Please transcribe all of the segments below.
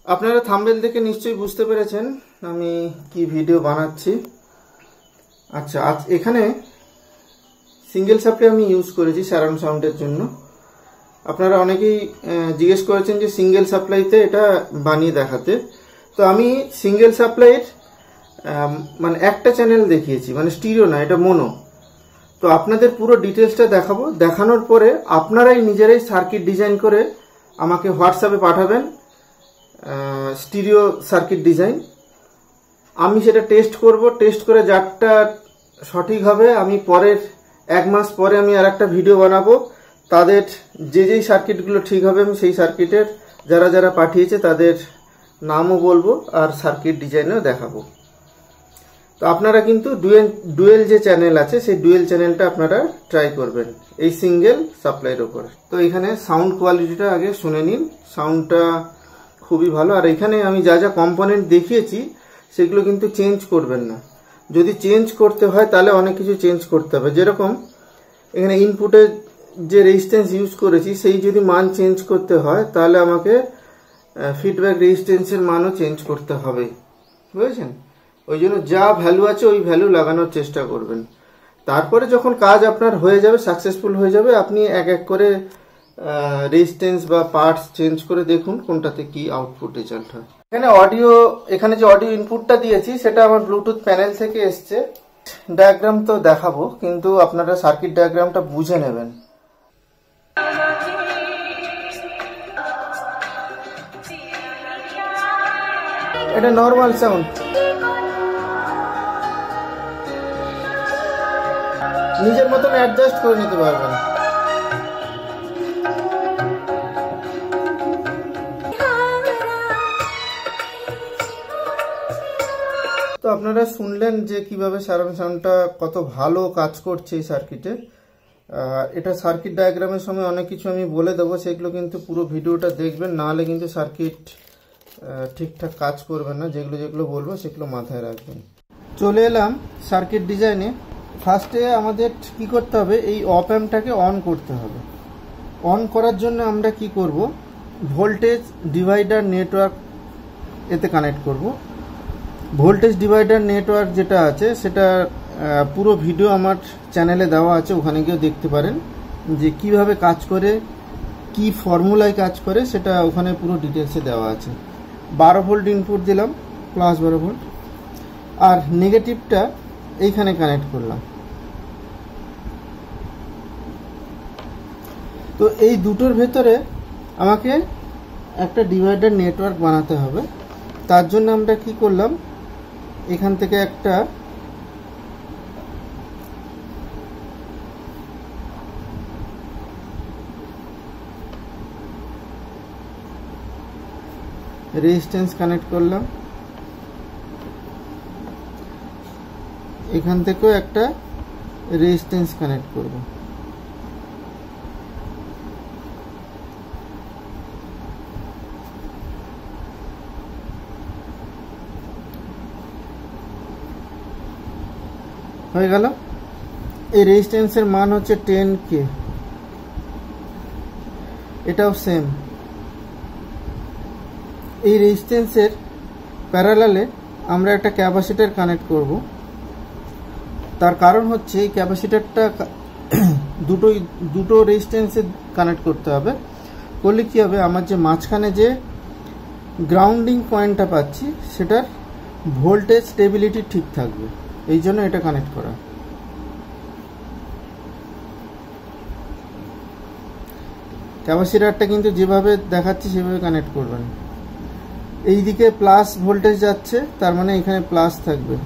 আপনারা থাম্বনেল দেখে নিশ্চয়ই বুঝতে পেরেছেন আমি কি ভিডিও বানাচ্ছি। আচ্ছা, আজ এখানে সিঙ্গেল সাপ্লাই আমি ইউজ করেছি সারাউন্ড সাউন্ডের জন্য। আপনারা অনেকেই জিজ্ঞেস করেছেন যে সিঙ্গেল সাপ্লাইতে এটা বানিয়ে দেখাতে। তো আমি সিঙ্গেল সাপ্লাইয়ের মানে একটা চ্যানেল দেখিয়েছি, মানে স্টিরিও না, এটা মোনো। তো আপনাদের পুরো ডিটেলসটা দেখাবো। দেখানোর পরে আপনারাই নিজেরাই সার্কিট ডিজাইন করে আমাকে হোয়াটসঅ্যাপে পাঠাবেন, স্টিরিও সার্কিট ডিজাইন। আমি সেটা টেস্ট করব। টেস্ট করে যারটা সঠিক হবে আমি পরের 1 মাস পরে আমি আর একটা ভিডিও বানাবো। তাদের যেই সার্কিটগুলো ঠিক হবে আমি সেই সার্কিটের যারা যারা পাঠিয়েছে তাদের নামও বলবো আর সার্কিট ডিজাইনও দেখাবো। তো আপনারা কিন্তু ডুয়েল যে চ্যানেল আছে সেই ডুয়েল চ্যানেলটা আপনারা ট্রাই করবেন এই সিঙ্গেল সাপ্লাইয়ের ওপর। তো এখানে সাউন্ড কোয়ালিটিটা আগে শুনে নিন। সাউন্ডটা খুবই ভালো। আর এখানে আমি যা যা কম্পোনেন্ট দেখিয়েছি সেগুলো কিন্তু চেঞ্জ করবেন না। যদি চেঞ্জ করতে হয় তাহলে অনেক কিছু চেঞ্জ করতে হবে। যেরকম এখানে ইনপুটের যে রেজিস্ট্যান্স ইউজ করেছি সেই যদি মান চেঞ্জ করতে হয় তাহলে আমাকে ফিডব্যাক রেজিস্ট্যান্সের মানও চেঞ্জ করতে হবে, বুঝেছেন? ওই জন্য যা ভ্যালু আছে ওই ভ্যালু লাগানোর চেষ্টা করবেন। তারপরে যখন কাজ আপনার হয়ে যাবে, সাকসেসফুল হয়ে যাবে, আপনি এক এক করে রেজিস্ট্যান্স বা পার্টস চেঞ্জ করে দেখুন কোনটাতে কি আউটপুট রেজাল্ট হয়। এখানে যে অডিও ইনপুটটা দিয়েছি সেটা আমার ব্লুটুথ প্যানেল থেকে এসছে। ডায়াগ্রাম তো দেখাবো, কিন্তু আপনারা সার্কিট ডায়াগ্রামটা বুঝে নেবেন। এটা নর্মাল সাউন্ড, নিজের মতন অ্যাডজাস্ট করে নিতে পারবেন। তো আপনারা শুনলেন যে কিভাবে সারাউন্ড সাউন্ডটা কত ভালো কাজ করছে এই সার্কিটে। এটা সার্কিট ডায়াগ্রামের সময় অনেক কিছু আমি বলে দেবো, সেগুলো কিন্তু পুরো ভিডিওটা দেখবেন, নাহলে কিন্তু সার্কিট ঠিকঠাক কাজ করবে না। যেগুলো যেগুলো বলবো সেগুলো মাথায় রাখবেন। চলে এলাম সার্কিট ডিজাইনে। ফার্স্টে আমাদের কি করতে হবে, এই অপ অ্যাম্পটাকে অন করতে হবে। অন করার জন্য আমরা কি করব, ভোল্টেজ ডিভাইডার নেটওয়ার্ক এতে কানেক্ট করব। ভোল্টেজ ডিভাইডার নেটওয়ার্ক যেটা আছে সেটা পুরো ভিডিও আমার চ্যানেলে দেওয়া আছে, ওখানে গিয়ে দেখতে পারেন যে কিভাবে কাজ করে, কি ফর্মুলায় কাজ করে, সেটা ওখানে পুরো ডিটেলসে দেওয়া আছে। 12 ভোল্ট ইনপুট দিলাম, প্লাস 12 ভোল্ট, আর নেগেটিভটা এইখানে কানেক্ট করলাম। তো এই দুটোর ভেতরে আমাকে একটা ডিভাইডার নেটওয়ার্ক বানাতে হবে। তার জন্য আমরা কি করলাম, এখান থেকে একটা রেজিস্ট্যান্স কানেক্ট করলাম, এখান থেকেও একটা রেজিস্ট্যান্স কানেক্ট করব। হয়ে গেল। এই রেজিস্ট্যান্সের মান হচ্ছে 10K। এটাও সেম। এই রেজিস্ট্যান্সের প্যারালালে আমরা একটা ক্যাপাসিটর কানেক্ট করব। তার কারণ হচ্ছে এই ক্যাপাসিটরটা দুটো রেজিস্ট্যান্সে কানেক্ট করতে হবে। করলে কি হবে, আমার যে মাঝখানে যে গ্রাউন্ডিং পয়েন্টটা পাচ্ছি সেটার ভোল্টেজ স্টেবিলিটি ঠিক থাকবে, এই জন্য এটা কানেক্ট করা। ক্যাপাসিটরটা কিন্তু যেভাবে দেখাচ্ছি সেভাবে কানেক্ট করবেন। এই দিকে প্লাস ভোল্টেজ যাচ্ছে, তার মানে এখানে প্লাস থাকবে,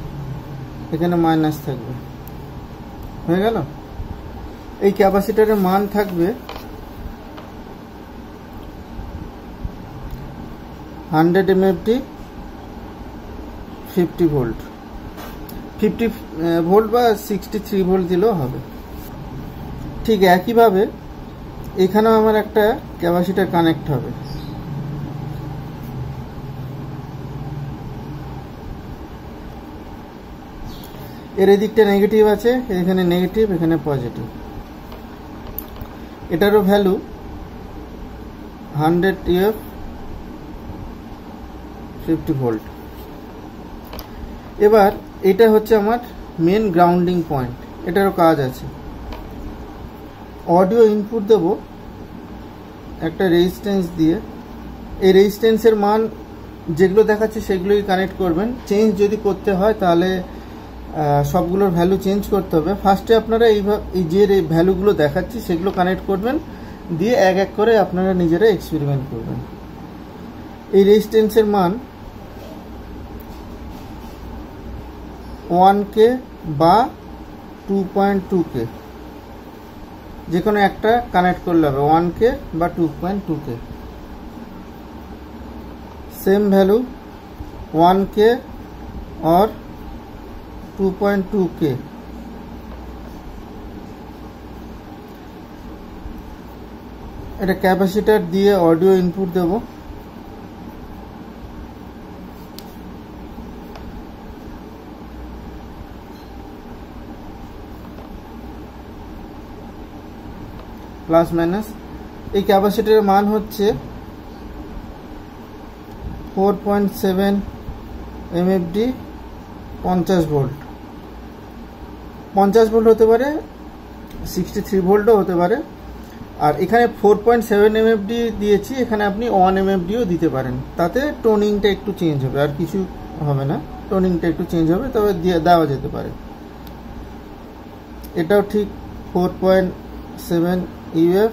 এখানে মাইনাস থাকবে। হয়ে গেল। এই ক্যাপাসিটরের মান থাকবে 100 mFD 50 ভোল্ট, 50 ভোল্ট বা 63 ভোল্ট দিলেও হবে। ঠিক একইভাবে এখানেও আমার একটা ক্যাপাসিটর কানেক্ট হবে। এর এদিকটা নেগেটিভ আছে, এখানে নেগেটিভ, এখানে পজিটিভ। এটারও ভ্যালু 100 UF 50 ভোল্ট। এবার এটা হচ্ছে আমার মেন গ্রাউন্ডিং পয়েন্ট, এটারও কাজ আছে। অডিও ইনপুট দেব একটা রেজিস্ট্যান্স দিয়ে, এই রেজিস্ট্যান্সের মান যেগুলো দেখাচ্ছে সেগুলোই কানেক্ট করবেন। চেঞ্জ যদি করতে হয় তাহলে সবগুলোর ভ্যালু চেঞ্জ করতে হবে। ফার্স্টে আপনারা এই যে ভ্যালুগুলো দেখাচ্ছি সেগুলো কানেক্ট করবেন, দিয়ে এক এক করে আপনারা নিজেরা এক্সপেরিমেন্ট করবেন। এই রেজিস্ট্যান্সের মান 1K বা 2.2K, যে কোনো একটা কানেক্ট করলে হবে, 1K বা 2.2K। Same value 1K or 2.2K। এটা ক্যাপাসিটার দিয়ে অডিও ইনপুট দেব। প্লাস মাইনাস, এই ক্যাপাসিটরের মান হচ্ছে 4.7 MFD, 50 ভোল্ট। 50 ভোল্ট হতে পারে, 63 ভোল্টও হতে পারে। আর এখানে 4.7 MFD দিয়েছি, এখানে আপনি 1 MFDও দিতে পারেন, তাতে টোনিংটা একটু চেঞ্জ হবে, আর কিছু হবে না। টোনিংটা একটু চেঞ্জ হবে, তবে দেওয়া যেতে পারে। এটাও ঠিক 4.7 UF,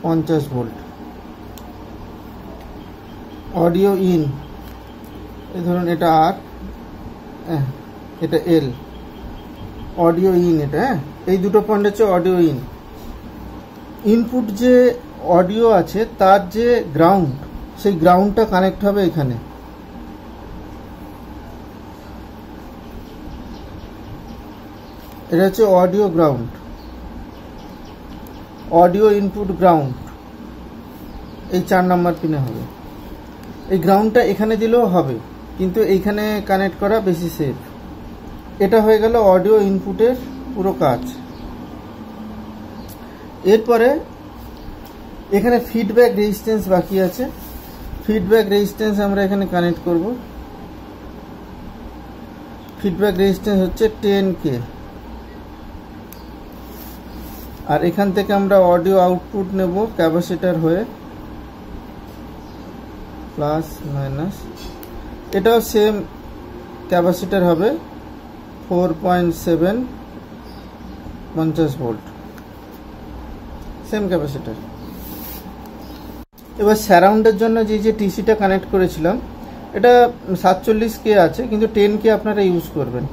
50 ভোল্ট। অডিও ইন, এই ধরুন এটা আর, এটা এল, অডিও ইন এটা। এই দুটো পয়েন্ট হচ্ছে অডিও ইন। ইনপুট যে অডিও আছে তার যে গ্রাউন্ড, সেই গ্রাউন্ডটা কানেক্ট হবে এখানে। এটা হচ্ছে audio ground, audio input ground, এই 4 নম্বর পিনে হবে। এই গ্রাউন্ডটা এখানে দিলেও হবে, কিন্তু এইখানে কানেক্ট করা বেশি সেফ। এটা হয়ে গেল অডিও ইনপুটের পুরো কাজ। এরপরে এখানে ফিডব্যাক রেজিস্ট্যান্স বাকি আছে। ফিডব্যাক রেজিস্ট্যান্স আমরা এখানে কানেক্ট করব। ফিডব্যাক রেজিস্ট্যান্স হচ্ছে 10K। আর এখান থেকে আমরা অডিও আউটপুট নেব ক্যাপাসিটর হয়ে, প্লাস মাইনাস। এটাও সেম ক্যাপাসিটর হবে, 4.7, 50 ভোল্ট, সেম ক্যাপাসিটর। এবার সারাউন্ডের জন্য যে টিসিটা কানেক্ট করেছিলাম, এটা 47K আছে, কিন্তু 10K আপনারা ইউজ করবেন।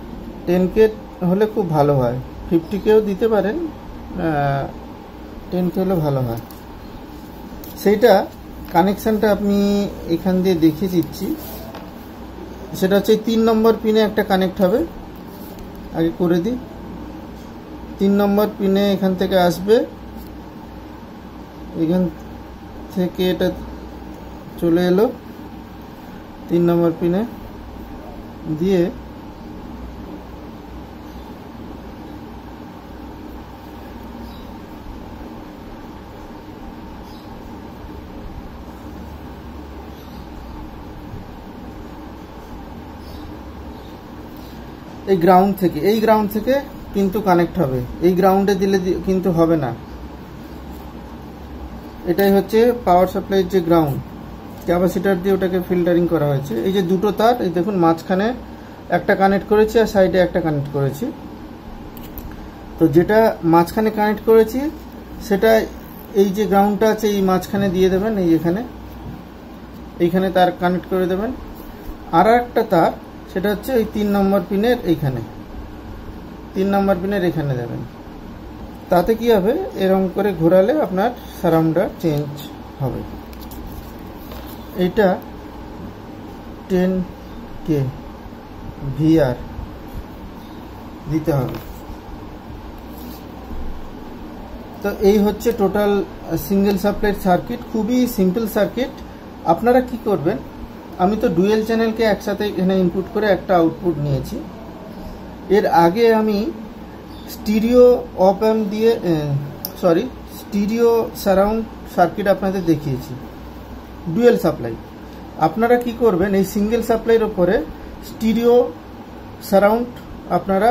10K হলে খুব ভালো হয়, 50Kও দিতে পারেন, 10K হলে ভালো হয়। সেইটা কানেকশানটা আপনি এখান দিয়ে দেখিয়ে দিচ্ছি। সেটা হচ্ছে 3 নম্বর পিনে একটা কানেক্ট হবে, আগে করে দিই। 3 নম্বর পিনে এখান থেকে আসবে, এখান থেকে এটা চলে এলো 3 নম্বর পিনে দিয়ে এই গ্রাউন্ড থেকে কিন্তু কানেক্ট হবে। এই গ্রাউন্ডে দিলে কিন্তু হবে না। এটাই হচ্ছে পাওয়ার সাপ্লাইয়ের যে গ্রাউন্ড, ক্যাপাসিটার দিয়ে ওটাকে ফিল্টারিং করা হয়েছে। এই যে দুটো তার, এই দেখুন মাঝখানে একটা কানেক্ট করেছি আর সাইডে একটা কানেক্ট করেছি। তো যেটা মাঝখানে কানেক্ট করেছি সেটা এই যে গ্রাউন্ডটা আছে এই মাঝখানে দিয়ে দেবেন, এইখানে তার কানেক্ট করে দেবেন। আর একটা তার, সেটা হচ্ছে ওই 3 নম্বর পিনের এইখানে, 3 নম্বর পিনের এখানে দেবেন। তাতে কি হবে, এরকম করে ঘোরালে আপনার সারাউন্ডটা চেঞ্জ হবে। এটা 10K VR দিতে হবে। তো এই হচ্ছে টোটাল সিঙ্গেল সাপ্লাই সার্কিট, খুবই সিম্পল সার্কিট। আপনারা কি করবেন, আমি তো ডুয়েল চ্যানেলকে একসাথে এখানে ইনপুট করে একটা আউটপুট নিয়েছি। এর আগে আমি স্টিরিও অপ অ্যাম্প দিয়ে স্টিরিও সারাউন্ড সার্কিট আপনাদের দেখিয়েছি, ডুয়েল সাপ্লাই। আপনারা কি করবেন, এই সিঙ্গেল সাপ্লাইয়ের উপরে স্টিরিও সারাউন্ড আপনারা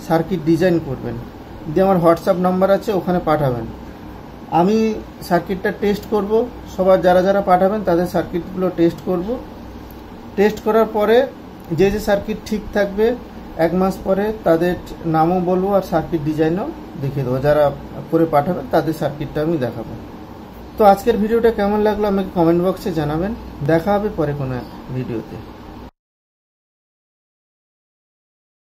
সার্কিট ডিজাইন করবেন, দিয়ে আমার হোয়াটসঅ্যাপ নাম্বার আছে, ওখানে পাঠাবেন। আমি সার্কিটটা টেস্ট করব, সবার যারা যারা পাঠাবেন তাদের সার্কিটগুলো টেস্ট করব। টেস্ট করার পরে যে যে সার্কিট ঠিক থাকবে 1 মাস পরে তাদের নামও বলবো আর সার্কিট ডিজাইনও দেখিয়ে দেবো। যারা করে পাঠাবেন তাদের সার্কিটটা আমি দেখাবো। তো আজকের ভিডিওটা কেমন লাগলো আমাকে কমেন্ট বক্সে জানাবেন। দেখা হবে পরে কোনো এক ভিডিওতে।